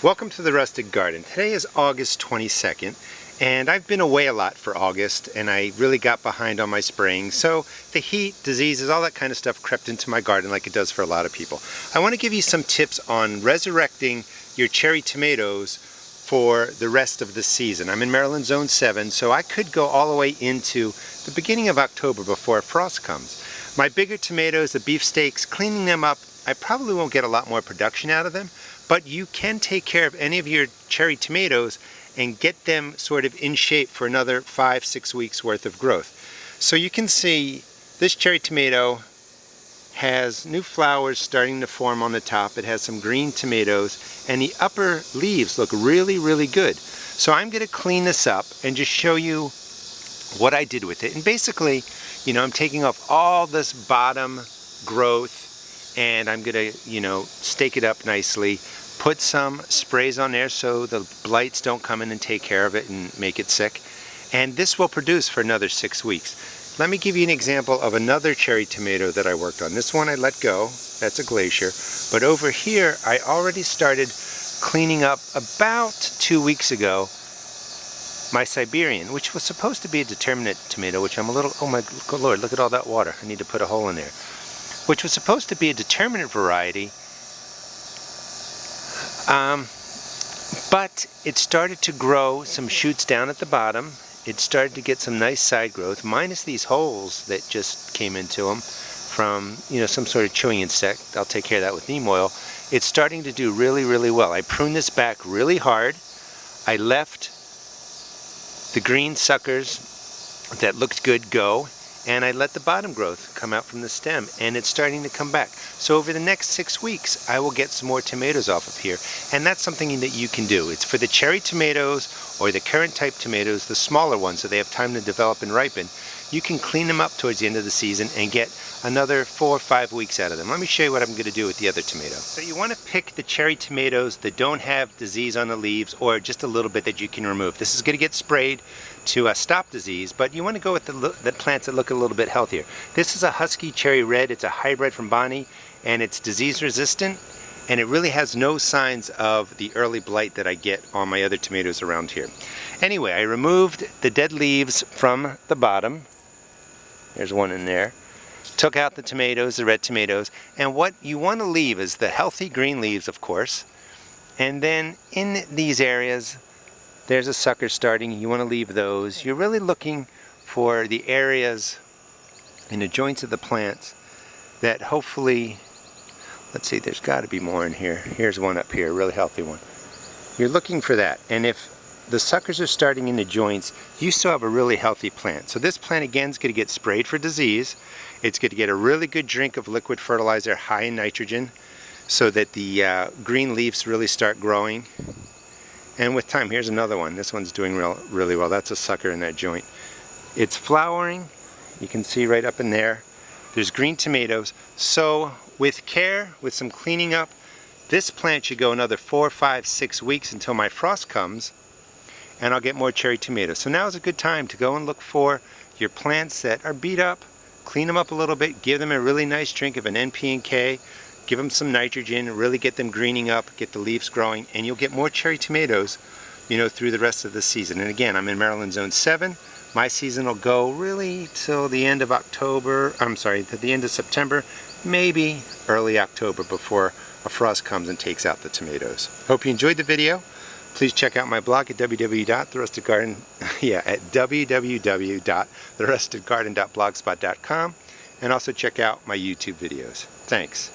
Welcome to the Rusted Garden. Today is August 22nd, and I've been away a lot for August, and I really got behind on my spraying. So the heat, diseases, all that kind of stuff crept into my garden like it does for a lot of people. I want to give you some tips on resurrecting your cherry tomatoes for the rest of the season. I'm in Maryland Zone 7, so I could go all the way into the beginning of October before frost comes. My bigger tomatoes, the beefsteaks, cleaning them up, I probably won't get a lot more production out of them, but you can take care of any of your cherry tomatoes and get them sort of in shape for another 5-6 weeks worth of growth. So you can see this cherry tomato has new flowers starting to form on the top. It has some green tomatoes, and the upper leaves look really good. So I'm going to clean this up and just show you what I did with it. And basically, you know, I'm taking off all this bottom growth, and I'm going to, stake it up nicely. Put some sprays on there so the blights don't come in and take care of it and make it sick. And this will produce for another 6 weeks. Let me give you an example of another cherry tomato that I worked on. This one I let go, that's a glacier. But over here I already started cleaning up about 2 weeks ago my Siberian, which was supposed to be a determinate tomato, which I'm a little, oh my good Lord, look at all that water. I need to put a hole in there. Which was supposed to be a determinate variety. But it started to grow some shoots down at the bottom. It started to get some nice side growth, minus these holes that just came into them from, some sort of chewing insect. I'll take care of that with neem oil. It's starting to do really well. I pruned this back really hard. I left the green suckers that looked good go, and I let the bottom growth come out from the stem, and it's starting to come back. So over the next 6 weeks, I will get some more tomatoes off of here, and that's something that you can do. It's for the cherry tomatoes or the currant type tomatoes, the smaller ones, so they have time to develop and ripen. You can clean them up towards the end of the season and get another 4 or 5 weeks out of them. Let me show you what I'm going to do with the other tomato. So you want to pick the cherry tomatoes that don't have disease on the leaves, or just a little bit that you can remove. This is going to get sprayed to stop disease, but you want to go with the plants that look a little bit healthier. This is a Husky Cherry Red. It's a hybrid from Bonnie, and it's disease resistant, and it really has no signs of the early blight that I get on my other tomatoes around here. Anyway, I removed the dead leaves from the bottom. There's one in there. Took out the tomatoes, the red tomatoes, and what you want to leave is the healthy green leaves, of course. And then in these areas, there's a sucker starting. You want to leave those. You're really looking for the areas in the joints of the plants that hopefully, let's see, there's got to be more in here. Here's one up here, a really healthy one. You're looking for that, and if the suckers are starting in the joints, you still have a really healthy plant. So this plant again is going to get sprayed for disease. It's going to get a really good drink of liquid fertilizer high in nitrogen so that the green leaves really start growing. And with time, here's another one. This one's doing really well. That's a sucker in that joint. It's flowering. You can see right up in there. There's green tomatoes. So with care, with some cleaning up, this plant should go another 4, 5, 6 weeks until my frost comes, and I'll get more cherry tomatoes. So now is a good time to go and look for your plants that are beat up, clean them up a little bit, give them a really nice drink of an NP and K, give them some nitrogen, really get them greening up, get the leaves growing, and you'll get more cherry tomatoes, through the rest of the season. And again, I'm in Maryland Zone 7. My season will go really till the end of to the end of September, maybe early October before a frost comes and takes out the tomatoes. Hope you enjoyed the video. Please check out my blog at www.therustedgarden.blogspot.com, and also check out my YouTube videos. Thanks.